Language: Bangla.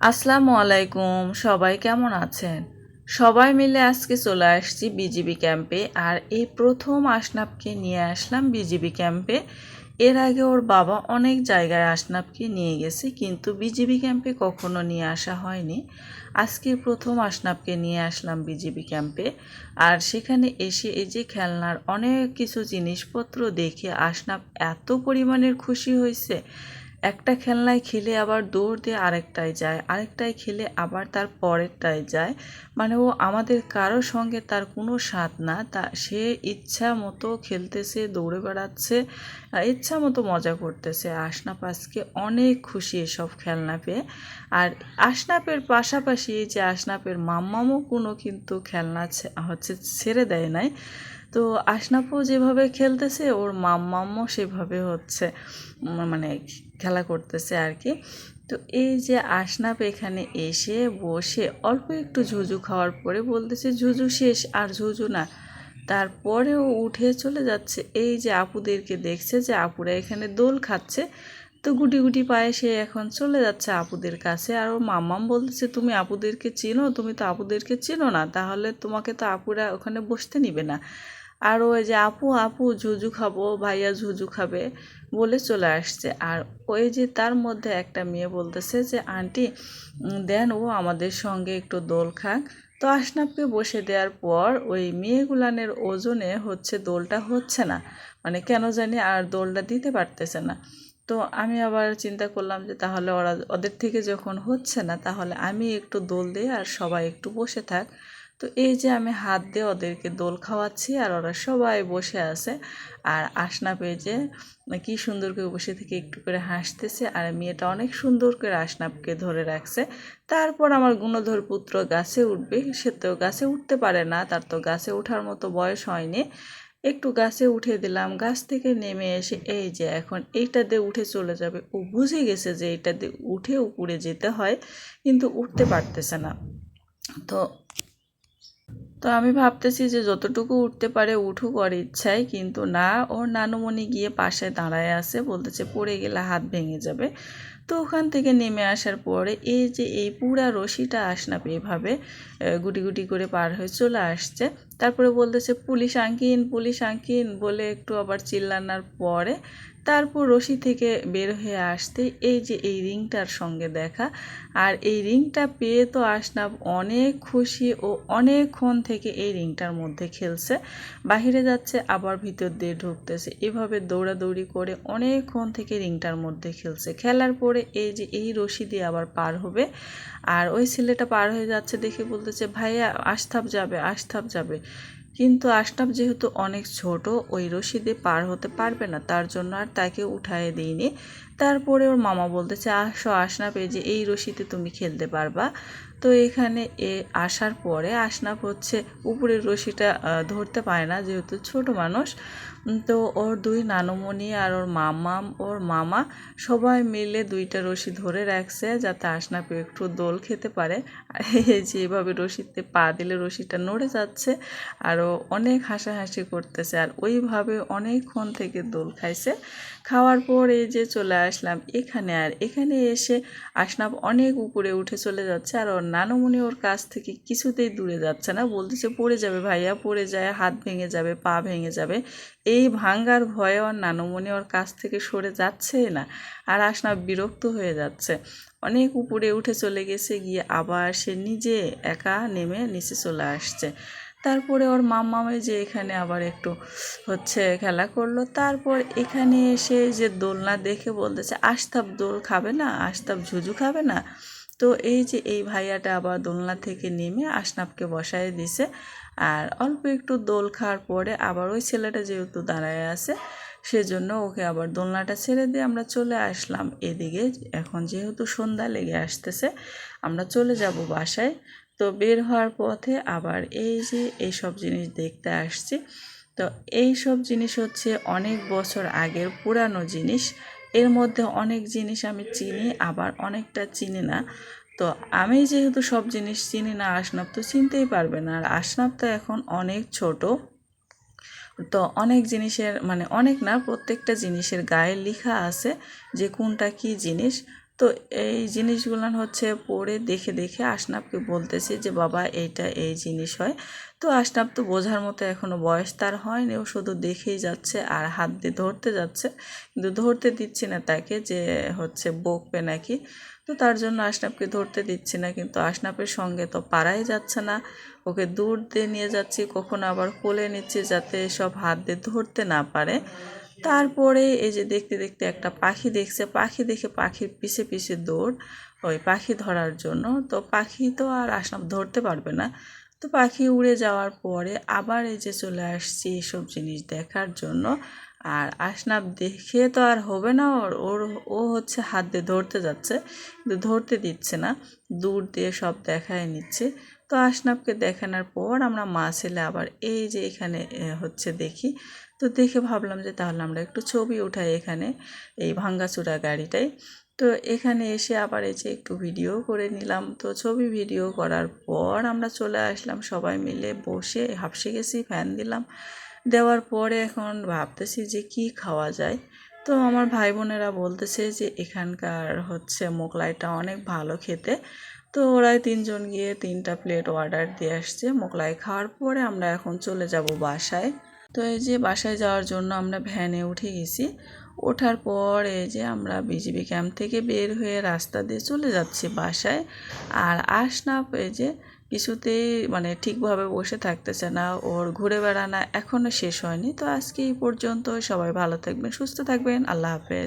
আসসালামু আলাইকুম, সবাই কেমন আছেন? সবাই মিলে আজকে চলে আসছি বিজিবি ক্যাম্পে। আর এই প্রথম আসনাবকে নিয়ে আসলাম বিজিবি ক্যাম্পে। এর আগে ওর বাবা অনেক জায়গায় আসনাবকে নিয়ে গেছে, কিন্তু বিজিবি ক্যাম্পে কখনো নিয়ে আসা হয়নি। আজকে প্রথম আসনাবকে নিয়ে আসলাম বিজিবি ক্যাম্পে। আর সেখানে এসে এই যে খেলনার অনেক কিছু জিনিসপত্র দেখে আসনাব এত পরিমাণের খুশি হয়েছে। একটা খেলনায় খেলে আবার দৌড় দিয়ে আরেকটায় যায়, আরেকটায় খেলে আবার তার পরেরটায় যায়। মানে ও আমাদের কারো সঙ্গে তার কোনো সাথ না, তা সে ইচ্ছা মতো খেলতেছে, দৌড়ে বেড়াচ্ছে, ইচ্ছা মতো মজা করতেছে। আশনাপ আজকে অনেক খুশি এসব খেলনা পেয়ে। আর আশনাপের পাশাপাশি এই যে আশনাপের মাম্মামও কোনো কিন্তু খেলনা ছেড়ে দেয় নাই। তো আশনাপও যেভাবে খেলতেছে ওর মাম্মামও সেভাবে মানে খেলা করতেছে আর কি। তো এই যে আশনাপ এখানে এসে বসে অল্প একটু ঝুঝু খাওয়ার পরে বলতেছে ঝুঝু শেষ, আর ঝুঝু না। তারপরেও উঠে চলে যাচ্ছে, এই যে আপুদেরকে দেখছে যে আপুরা এখানে দোল খাচ্ছে। তো গুটি গুটি পায়ে সে এখন চলে যাচ্ছে আপুদের কাছে। আর ওর মাম্মাম বলতেছে তুমি আপুদেরকে চিনো? তুমি তো আপুদেরকে চিনো না, তাহলে তোমাকে তো আপুরা ওখানে বসতে নিবে না। আর ওই যে আপু আপু ঝুঝু খাবো, ভাইয়া ঝুঝু খাবে বলে চলে আসছে। আর ওই যে তার মধ্যে একটা মেয়ে বলতেছে যে আন্টি দেন ও আমাদের সঙ্গে একটু দোল খাক। তো আশনাপকে বসে দেওয়ার পর ওই মেয়েগুলানের ওজনে দোলটা হচ্ছে না, মানে কেন জানি আর দোলটা দিতে পারতেছে না। তো আমি আবার চিন্তা করলাম যে তাহলে ওদের থেকে যখন হচ্ছে না, তাহলে আমি একটু দোল দিই আর সবাই একটু বসে থাক। তো এই যে আমি হাত দিয়ে ওদেরকে দোল খাওয়াচ্ছি আর ওরা সবাই বসে আছে। আর আশনাপ এই যে কি সুন্দর করে বসে থেকে একটু করে হাসতেছে, আর মেয়েটা অনেক সুন্দর করে আশনাপকে ধরে রাখছে। তারপর আমার গুণধর পুত্র গাছে উঠবে, সে তো গাছে উঠতে পারে না, তার তো গাছে ওঠার মতো বয়স হয়নি। একটু গাছে উঠে দিলাম, গাছ থেকে নেমে এসে এই যে এখন এইটা দিয়ে উঠে চলে যাবে। ও বুঝে গেছে যে এইটা দিয়ে উঠে উপরে যেতে হয়, কিন্তু উঠতে পারতেছে না। তো তো আমি ভাবতেছি যে যতটুকু উঠতে পারে উঠুক ওর ইচ্ছায়, কিন্তু না, ওর নানুমণি গিয়ে পাশে দাঁড়ায় আছে, বলতেছে পড়ে গেলে হাত ভেঙে যাবে। তো ওখান থেকে নেমে আসার পরে এই যে এই পুরা রশিটা আশনাপ এভাবে গুটি গুটি করে পার হয়ে চলে আসছে। তারপরে বলতেছে পুলিশ আঙ্কিন, পুলিশ আঙ্কিন বলে একটু আবার চিল্লানোর পরে তারপর রশি থেকে বের হয়ে আসতে এই যে এই রিংটার সঙ্গে দেখা। আর এই রিংটা পেয়ে তো আশনাব অনেক খুশি, ও অনেকক্ষণ থেকে এই রিংটার মধ্যে খেলছে। বাহিরে যাচ্ছে আবার ভিতর দিয়ে ঢুকতেছে, এভাবে দৌড়াদৌড়ি করে অনেকক্ষণ থেকে রিংটার মধ্যে খেলছে। খেলার পরে এই যে এই রশি দিয়ে আবার পার হবে। আর ওই ছেলেটা পার হয়ে যাচ্ছে দেখে বলতেছে ভাইয়া আশতাব যাবে, আশতাব যাবে। কিন্তু আশরাফ যেহেতু অনেক ছোট, ওই রশি দিয়ে পার হতে পারবে না, তার জন্য আর তাকে উঠায় দিইনি। তারপরে ওর মামা বলতেছে আসো আশরাফ, এই যে এই রশিতে তুমি খেলতে পারবা। তো এখানে আসার পরে আশরাফ উপরের রশিটা ধরতে পারে না, যেহেতু ছোট মানুষ। তো ওর দুই নানুমণি আর ওর মামা সবাই মিলে দুইটা রশি ধরে রাখছে যাতে আশরাফ একটু দোল খেতে পারে। আর এই যে এভাবে রশিতে পা দিলে রশিটা নড়ে যাচ্ছে, আরও অনেক হাসাহাসি করতেছে। আর ওইভাবে অনেকক্ষণ থেকে দোল খাইছে। খাওয়ার পর এই যে চলে আসলাম এখানে। আর এখানে এসে আশনাব অনেক উপরে উঠে চলে যাচ্ছে, আর ওর নানুমণি ওর কাছ থেকে কিছুতেই দূরে যাচ্ছে না, বলতেছে পড়ে যাবে ভাইয়া, পড়ে যায়, হাত ভেঙে যাবে, পা ভেঙে যাবে। এই ভাঙ্গার ভয়ে ওর নানুমণি ওর কাছ থেকে সরে যাচ্ছে না। আর আশনাব বিরক্ত হয়ে যাচ্ছে, অনেক উপরে উঠে চলে গেছে, গিয়ে আবার সে নিজে একা নেমে নিচে চলে আসছে। তারপরে ওর মাম্মামে যে এখানে আবার একটু খেলা করলো। তারপর এখানে এসে যে দোলনা দেখে বলতেছে আশতাব দোল খাবে না, আশতাব ঝুঝু খাবে না। তো এই যে এই ভাইয়াটা আবার দোলনা থেকে নেমে আশনাবকে বসায় দিছে। আর অল্প একটু দোল খাওয়ার পরে আবার ওই ছেলেটা যেহেতু দাঁড়ায় আছে, সেজন্য ওকে আবার দোলনাটা ছেড়ে দিয়ে আমরা চলে আসলাম এদিকে। এখন যেহেতু সন্ধ্যা লেগে আসতেছে, আমরা চলে যাব বাসায়। তো বের হওয়ার পথে আবার এই যে এইসব জিনিস দেখতে আসছি। তো এই সব জিনিস অনেক বছর আগের পুরানো জিনিস। এর মধ্যে অনেক জিনিস আমি চিনি, আবার অনেকটা চিনি না। তো আমি যেহেতু সব জিনিস চিনি না, আশনাব তো চিনতেই পারবে না। আর আশনাব তো এখন অনেক ছোট। তো অনেক জিনিসের মানে অনেক না, প্রত্যেকটা জিনিসের গায়ে লেখা আছে যে কোনটা কি জিনিস। তো এই জিনিসগুলো হচ্ছে পড়ে দেখে দেখে আশনাফকে বলতেছি যে বাবা এইটা এই জিনিস হয়। তো আশনাফ তো বোঝার মতো এখনও বয়স তার হয়নি, ও শুধু দেখেই যাচ্ছে আর হাত দিয়ে ধরতে যাচ্ছে, কিন্তু ধরতে দিচ্ছি না তাকে, যে হচ্ছে বকবে নাকি। তো তার জন্য আশনাফকে ধরতে দিচ্ছি না, কিন্তু আশনাফের সঙ্গে তো পারাই যাচ্ছে না। ওকে দূর দিয়ে নিয়ে যাচ্ছি, কখনো আবার কোলে নিচ্ছি যাতে সব হাত দিয়ে ধরতে না পারে। তারপরে এই যে দেখতে দেখতে একটা পাখি দেখছে, পাখি দেখে পাখির পিছে পিছে দৌড় ওই পাখি ধরার জন্য। তো পাখি তো আর আশনাফ ধরতে পারবে না। তো পাখি উড়ে যাওয়ার পরে আবার এই যে চলে আসছি এসব জিনিস দেখার জন্য। আর আশনাফ দেখে তো আর হবে না, ওর ওর ও হচ্ছে হাত দিয়ে ধরতে যাচ্ছে, কিন্তু ধরতে দিচ্ছে না, দূর দিয়ে সব দেখায় নিচ্ছে। তো আশনাফকে দেখানোর পর আমরা মা ছেলে আবার এই যে এখানে হচ্ছে দেখি। তো দেখে ভাবলাম যে তাহলে আমরা একটু ছবি উঠাই এখানে এই ভাঙ্গাচোরা গাড়িটায়। তো এখানে এসে আবার এই যে একটু ভিডিও করে নিলাম। তো ছবি ভিডিও করার পর আমরা চলে আসলাম সবাই মিলে বসে, হাঁপসে গেছি, ফ্যান দিলাম। দেওয়ার পরে এখন ভাবতেছি যে কি খাওয়া যায়। তো আমার ভাই বোনেরা বলতেছে যে এখানকার হচ্ছে মোগলাইটা অনেক ভালো খেতে। তো ওরাই তিনজন গিয়ে 3টা প্লেট অর্ডার দিয়ে আসছে। মোগলাই খাওয়ার পরে আমরা এখন চলে যাব বাসায়। তো এই যে বাসায় যাওয়ার জন্য আমরা ভ্যানে উঠে গেছি। ওঠার পর এই যে আমরা বিজিবি ক্যাম্প থেকে বের হয়ে রাস্তা দিয়ে চলে যাচ্ছি বাসায়। আর আশনাফ এই যে কিছুতেই মানে ঠিকভাবে বসে থাকতেছে না, ওর ঘুরে বেড়ানো এখনও শেষ হয়নি। তো আজকে এই পর্যন্ত, সবাই ভালো থাকবেন, সুস্থ থাকবেন, আল্লাহ হাফেজ।